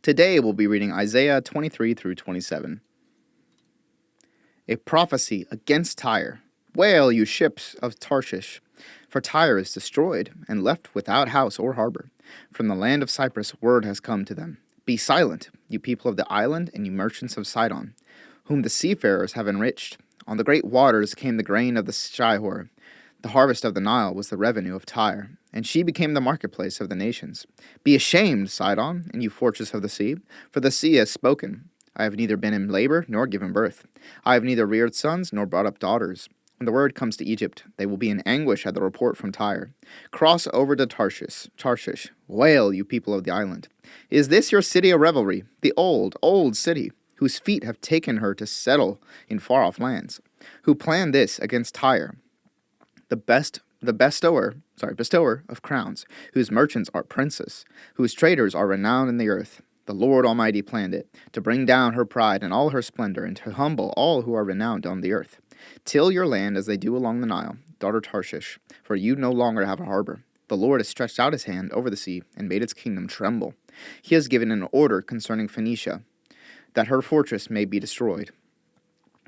Today we'll be reading Isaiah 23 through 27. A prophecy against Tyre. Wail, you ships of Tarshish, for Tyre is destroyed and left without house or harbor. From the land of Cyprus word has come to them. Be silent, you people of the island, and you merchants of Sidon, whom the seafarers have enriched. On the great waters came the grain of the Shihor. The harvest of the Nile was the revenue of Tyre, and she became the marketplace of the nations. Be ashamed, Sidon, and you fortress of the sea, for the sea has spoken. I have neither been in labor nor given birth. I have neither reared sons nor brought up daughters. When the word comes to Egypt, they will be in anguish at the report from Tyre. Cross over to Tarshish. Wail, you people of the island. Is this your city of revelry, the old, old city, whose feet have taken her to settle in far-off lands? Who planned this against Tyre, the bestower of crowns, whose merchants are princes, whose traders are renowned in the earth? The Lord Almighty planned it, to bring down her pride and all her splendor, and to humble all who are renowned on the earth. Till your land as they do along the Nile, daughter Tarshish, for you no longer have a harbor. The Lord has stretched out his hand over the sea and made its kingdom tremble. He has given an order concerning Phoenicia, that her fortress may be destroyed.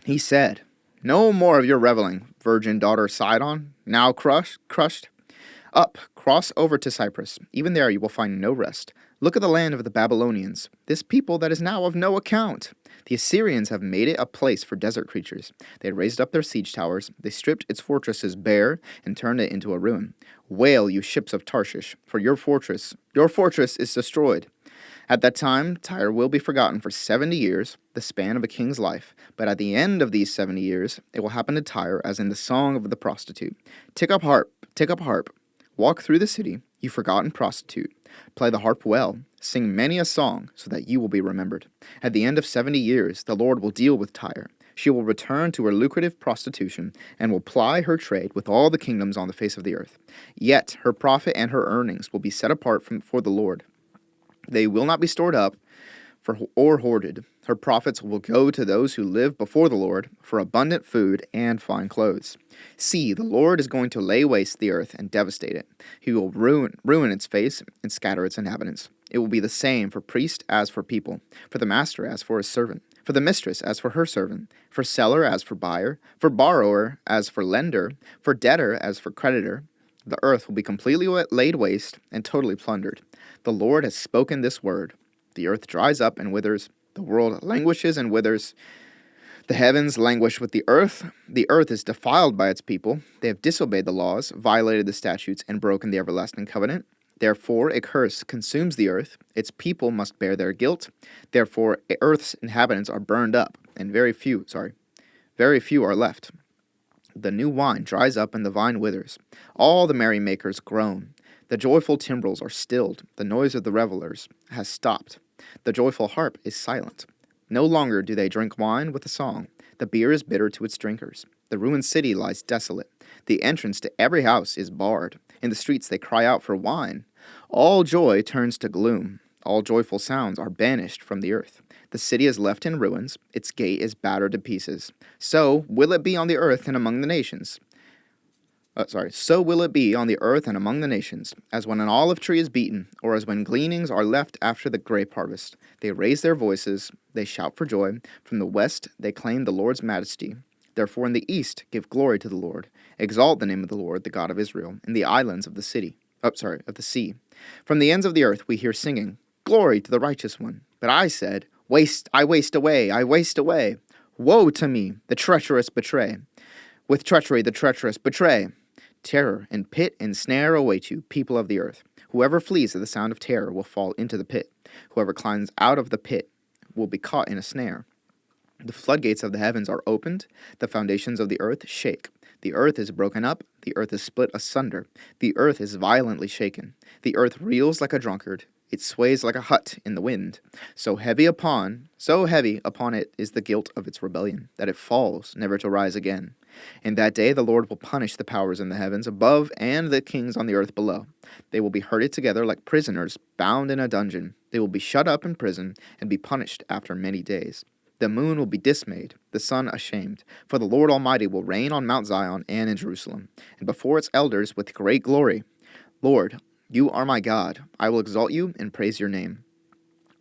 He said, no more of your reveling, virgin daughter Sidon, now crushed. Up, cross over to Cyprus. Even there you will find no rest. Look at the land of the Babylonians, this people that is now of no account. The Assyrians have made it a place for desert creatures. They raised up their siege towers. They stripped its fortresses bare and turned it into a ruin. Wail, you ships of Tarshish, for your fortress is destroyed. At that time, Tyre will be forgotten for 70 years, the span of a king's life. But at the end of these 70 years, it will happen to Tyre as in the song of the prostitute. Take up harp. Walk through the city, you forgotten prostitute. Play the harp well. Sing many a song, so that you will be remembered. At the end of 70 years, the Lord will deal with Tyre. She will return to her lucrative prostitution, and will ply her trade with all the kingdoms on the face of the earth. Yet her profit and her earnings will be set apart for the Lord. They will not be stored up or hoarded. Her profits will go to those who live before the Lord for abundant food and fine clothes. See, the Lord is going to lay waste the earth and devastate it. He will ruin its face and scatter its inhabitants. It will be the same for priest as for people, for the master as for his servant, for the mistress as for her servant, for seller as for buyer, for borrower as for lender, for debtor as for creditor. The earth will be completely laid waste and totally plundered. The Lord has spoken this word. The earth dries up and withers. The world languishes and withers. The heavens languish with the earth. The earth is defiled by its people. They have disobeyed the laws, violated the statutes, and broken the everlasting covenant. Therefore, a curse consumes the earth. Its people must bear their guilt. Therefore, earth's inhabitants are burned up, and very few are left. The new wine dries up and the vine withers. All the merrymakers groan. The joyful timbrels are stilled. The noise of the revelers has stopped. The joyful harp is silent. No longer do they drink wine with a song. The beer is bitter to its drinkers. The ruined city lies desolate. The entrance to every house is barred. In the streets they cry out for wine. All joy turns to gloom. All joyful sounds are banished from the earth. The city is left in ruins. Its gate is battered to pieces. So will it be on the earth and among the nations. So will it be on the earth and among the nations, as when an olive tree is beaten, or as when gleanings are left after the grape harvest. They raise their voices, they shout for joy. From the west they claim the Lord's majesty. Therefore in the east give glory to the Lord. Exalt the name of the Lord, the God of Israel, in the islands of the sea. From the ends of the earth we hear singing, glory to the righteous one. But I said, I waste away. Woe to me, the treacherous betray. With treachery the treacherous betray. Terror and pit and snare await you, people of the earth. Whoever flees at the sound of terror will fall into the pit. Whoever climbs out of the pit will be caught in a snare. The floodgates of the heavens are opened. The foundations of the earth shake. The earth is broken up. The earth is split asunder. The earth is violently shaken. The earth reels like a drunkard. It sways like a hut in the wind. So heavy upon it is the guilt of its rebellion, that it falls, never to rise again. In that day the Lord will punish the powers in the heavens above and the kings on the earth below. They will be herded together like prisoners, bound in a dungeon. They will be shut up in prison and be punished after many days. The moon will be dismayed, the sun ashamed, for the Lord Almighty will reign on Mount Zion and in Jerusalem, and before its elders with great glory. Lord, you are my God. I will exalt you and praise your name.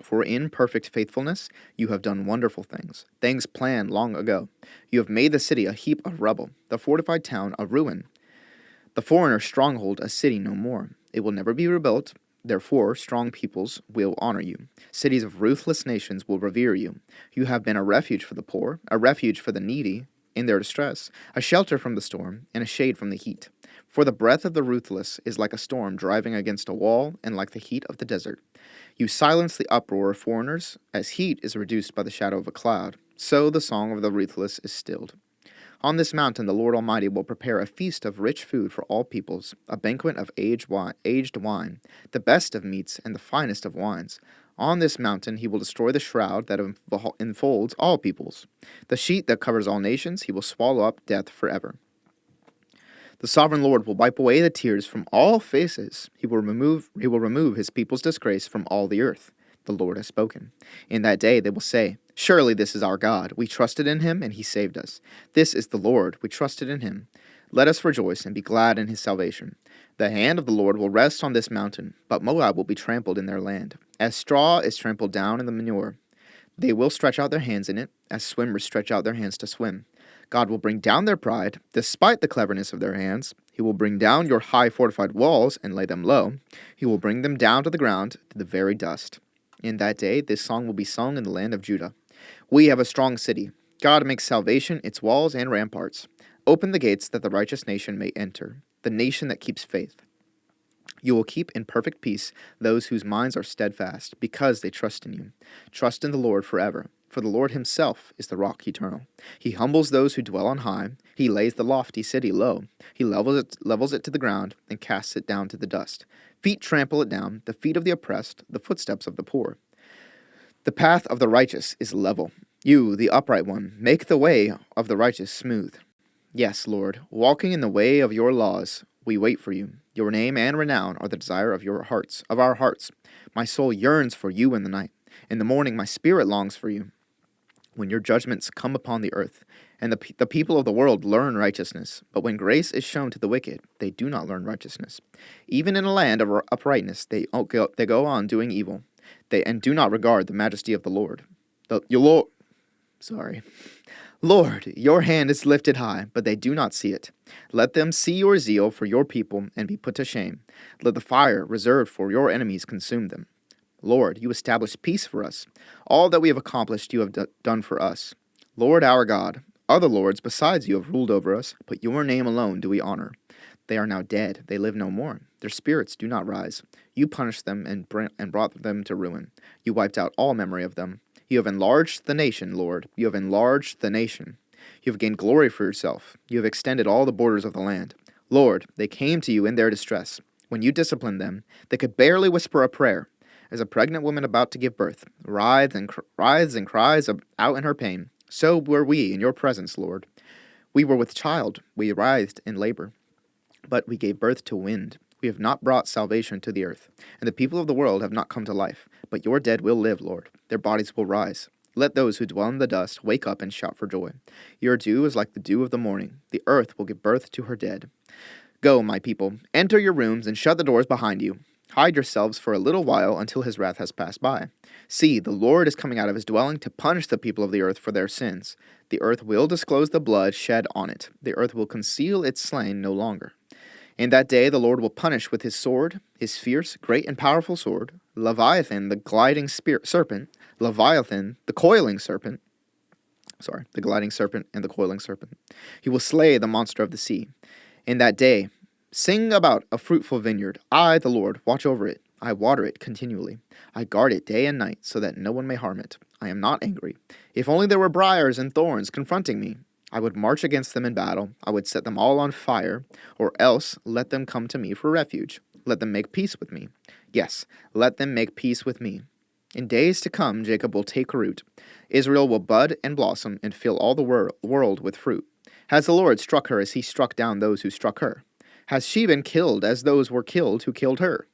for in perfect faithfulness you have done wonderful things planned long ago. You have made the city a heap of rubble, the fortified town a ruin, the foreigner's stronghold a city no more. It will never be rebuilt. Therefore, strong peoples will honor you. Cities of ruthless nations will revere you. You have been a refuge for the poor, a refuge for the needy in their distress, a shelter from the storm, and a shade from the heat. For the breath of the ruthless is like a storm driving against a wall, and like the heat of the desert. You silence the uproar of foreigners, as heat is reduced by the shadow of a cloud. So the song of the ruthless is stilled. On this mountain the Lord Almighty will prepare a feast of rich food for all peoples, a banquet of aged wine, the best of meats and the finest of wines. On this mountain he will destroy the shroud that enfolds all peoples. The sheet that covers all nations he will swallow up death forever. The sovereign Lord will wipe away the tears from all faces. He will remove his people's disgrace from all the earth. The Lord has spoken. In that day they will say, "Surely this is our God. We trusted in him, and he saved us. This is the Lord. We trusted in him. Let us rejoice and be glad in his salvation. The hand of the Lord will rest on this mountain, but Moab will be trampled in their land, as straw is trampled down in the manure. They will stretch out their hands in it, as swimmers stretch out their hands to swim. God will bring down their pride, despite the cleverness of their hands. He will bring down your high fortified walls and lay them low. He will bring them down to the ground, to the very dust. In that day, this song will be sung in the land of Judah. We have a strong city. God makes salvation its walls and ramparts. Open the gates that the righteous nation may enter, the nation that keeps faith. You will keep in perfect peace those whose minds are steadfast, because they trust in you. Trust in the Lord forever, for the Lord himself is the rock eternal. He humbles those who dwell on high. He lays the lofty city low. He levels it to the ground and casts it down to the dust. Feet trample it down, the feet of the oppressed, the footsteps of the poor. The path of the righteous is level. You, the upright one, make the way of the righteous smooth. Yes, Lord, walking in the way of your laws, we wait for you. Your name and renown are the desire of our hearts. My soul yearns for you in the night. In the morning my spirit longs for you. When your judgments come upon the earth, and the people of the world learn righteousness. But when grace is shown to the wicked, they do not learn righteousness. Even in a land of uprightness, they go on doing evil, and do not regard the majesty of the Lord. Lord, your hand is lifted high, but they do not see it. Let them see your zeal for your people and be put to shame. Let the fire reserved for your enemies consume them. Lord, you establish peace for us. All that we have accomplished you have done for us. Lord our God, other lords besides you have ruled over us, but your name alone do we honor. They are now dead, they live no more. Their spirits do not rise. You punished them and brought them to ruin. You wiped out all memory of them. You have enlarged the nation, Lord. You have enlarged the nation. You have gained glory for yourself. You have extended all the borders of the land. Lord, they came to you in their distress. When you disciplined them, they could barely whisper a prayer. As a pregnant woman about to give birth, writhes and cries out in her pain, so were we in your presence, Lord. We were with child, we writhed in labor, but we gave birth to wind. We have not brought salvation to the earth, and the people of the world have not come to life. But your dead will live, Lord. Their bodies will rise. Let those who dwell in the dust wake up and shout for joy. Your dew is like the dew of the morning. The earth will give birth to her dead. Go, my people, enter your rooms and shut the doors behind you. Hide yourselves for a little while until his wrath has passed by. See, the Lord is coming out of his dwelling to punish the people of the earth for their sins. The earth will disclose the blood shed on it. The earth will conceal its slain no longer. In that day the Lord will punish with his sword, his fierce, great, and powerful sword, Leviathan, the gliding serpent, Leviathan, the gliding serpent and the coiling serpent. He will slay the monster of the sea. In that day, sing about a fruitful vineyard. I, the Lord, watch over it. I water it continually. I guard it day and night, so that no one may harm it. I am not angry. If only there were briars and thorns confronting me, I would march against them in battle. I would set them all on fire, or else let them come to me for refuge. Let them make peace with me. Yes, let them make peace with me. In days to come, Jacob will take root. Israel will bud and blossom and fill all the world with fruit. Has the Lord struck her as he struck down those who struck her? Has she been killed as those were killed who killed her?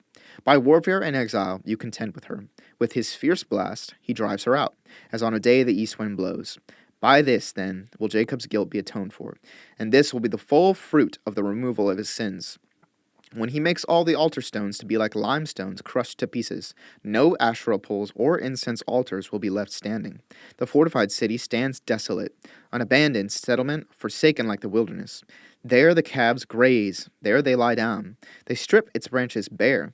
By warfare and exile you contend with her. With his fierce blast he drives her out, as on a day the east wind blows. By this, then, will Jacob's guilt be atoned for, and this will be the full fruit of the removal of his sins. when he makes all the altar stones to be like limestones crushed to pieces. No Asherah poles or incense altars will be left standing. The fortified city stands desolate, an abandoned settlement, forsaken like the wilderness. There the calves graze, there they lie down. They strip its branches bare.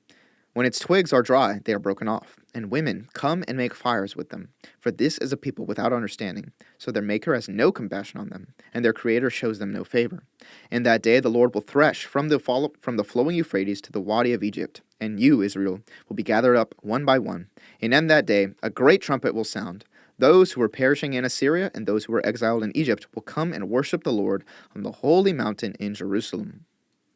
When its twigs are dry, they are broken off, and women come and make fires with them. For this is a people without understanding, so their Maker has no compassion on them, and their Creator shows them no favor. In that day the Lord will thresh from the flowing Euphrates to the Wadi of Egypt, and you, Israel, will be gathered up one by one. And in that day a great trumpet will sound. Those who were perishing in Assyria and those who were exiled in Egypt will come and worship the Lord on the holy mountain in Jerusalem.